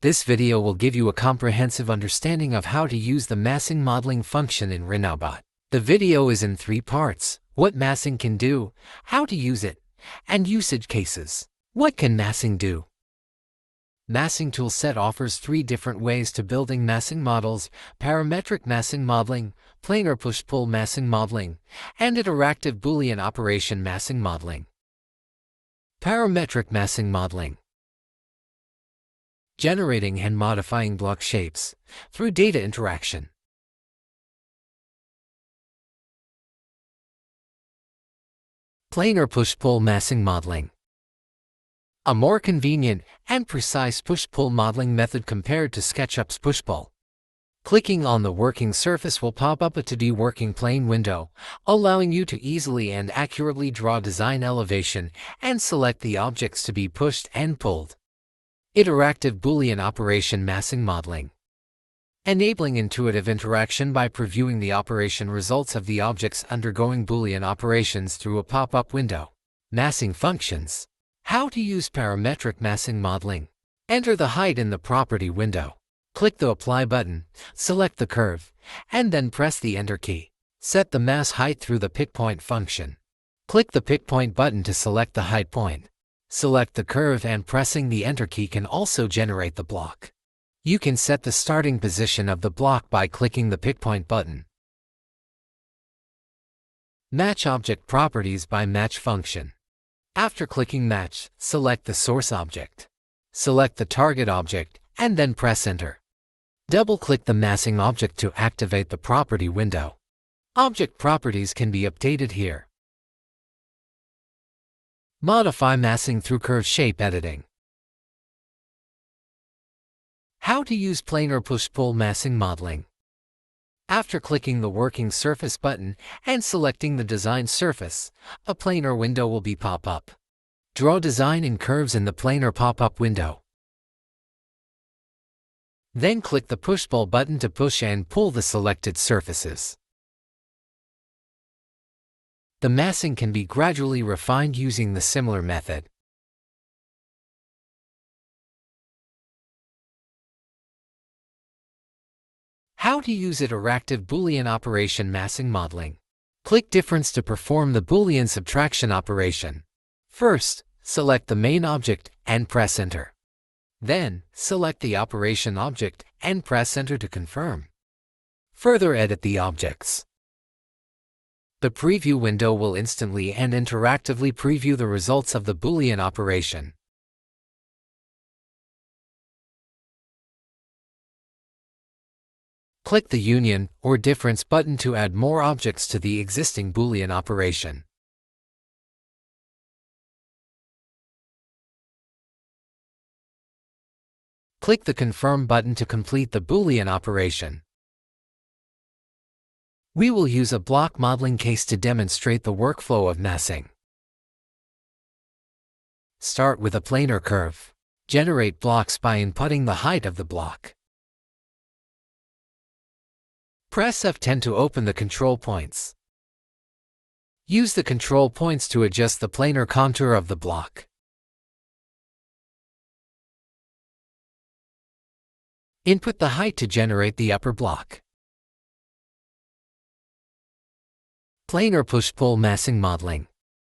This video will give you a comprehensive understanding of how to use the massing modeling function in RHIKNOWBOT. The video is in 3 parts: what massing can do, how to use it, and usage cases. What can massing do? Massing toolset offers 3 different ways to building massing models: parametric massing modeling, planar push-pull massing modeling, and interactive Boolean operation massing modeling. Parametric massing modeling. Generating and modifying block shapes through data interaction. Planar push-pull massing modeling. A more convenient and precise push-pull modeling method compared to SketchUp's push-pull. Clicking on the working surface will pop up a 2D working plane window, allowing you to easily and accurately draw design elevation and select the objects to be pushed and pulled. Interactive Boolean operation massing modeling. Enabling intuitive interaction by previewing the operation results of the objects undergoing Boolean operations through a pop-up window. Massing functions. How to use parametric massing modeling. Enter the height in the property window. Click the Apply button, select the curve, and then press the Enter key. Set the mass height through the pick point function. Click the Pick Point button to select the height point. Select the curve, and pressing the Enter key can also generate the block. You can set the starting position of the block by clicking the Pick Point button. Match object properties by Match function. After clicking Match, select the source object. Select the target object, and then press Enter. Double-click the massing object to activate the property window. Object properties can be updated here. Modify massing through curve shape editing. How to use planar push-pull massing modeling. After clicking the working surface button and selecting the design surface, a planar window will be pop up. Draw design and curves in the planar pop-up window. Then click the push-pull button to push and pull the selected surfaces. The massing can be gradually refined using the similar method. How to use interactive Boolean operation massing modeling. Click Difference to perform the Boolean subtraction operation. First, select the main object and press Enter. Then, select the operation object and press Enter to confirm. Further edit the objects. The preview window will instantly and interactively preview the results of the Boolean operation. Click the Union or Difference button to add more objects to the existing Boolean operation. Click the Confirm button to complete the Boolean operation. We will use a block modeling case to demonstrate the workflow of massing. Start with a planar curve. Generate blocks by inputting the height of the block. Press F10 to open the control points. Use the control points to adjust the planar contour of the block. Input the height to generate the upper block. Planar push-pull massing modeling.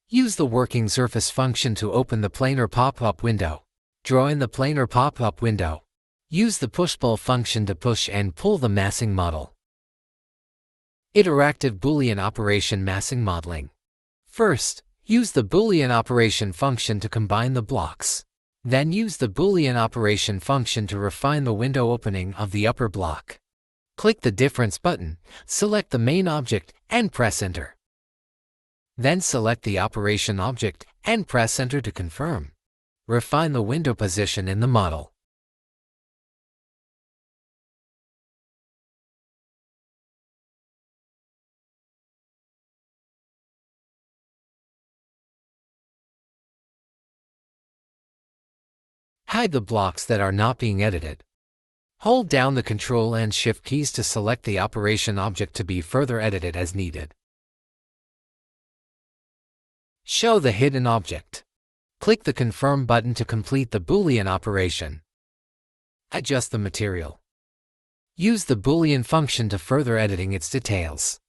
Use the working surface function to open the planar pop-up window. Draw in the planar pop-up window. Use the push-pull function to push and pull the massing model. Interactive Boolean operation massing modeling. First, use the Boolean operation function to combine the blocks. Then use the Boolean operation function to refine the window opening of the upper block. Click the Difference button, select the main object, and press Enter. Then select the operation object and press Enter to confirm. Refine the window position in the model. Hide the blocks that are not being edited. Hold down the Ctrl and Shift keys to select the operation object to be further edited as needed. Show the hidden object. Click the Confirm button to complete the Boolean operation. Adjust the material. Use the Boolean function to further editing its details.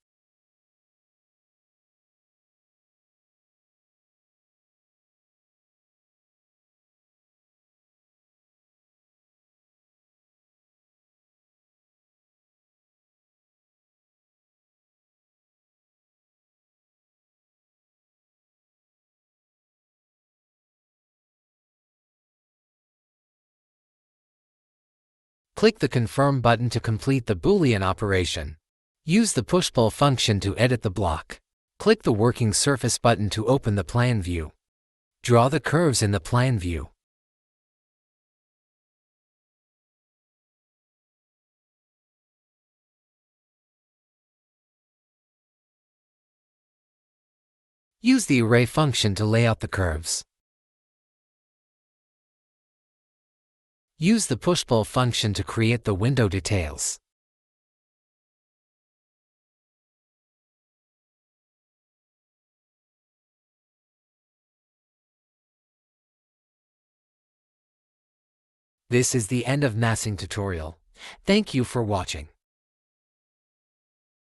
Click the Confirm button to complete the Boolean operation. Use the Push-Pull function to edit the block. Click the Working Surface button to open the plan view. Draw the curves in the plan view. Use the Array function to lay out the curves. Use the Push-Pull function to create the window details. This is the end of massing tutorial. Thank you for watching.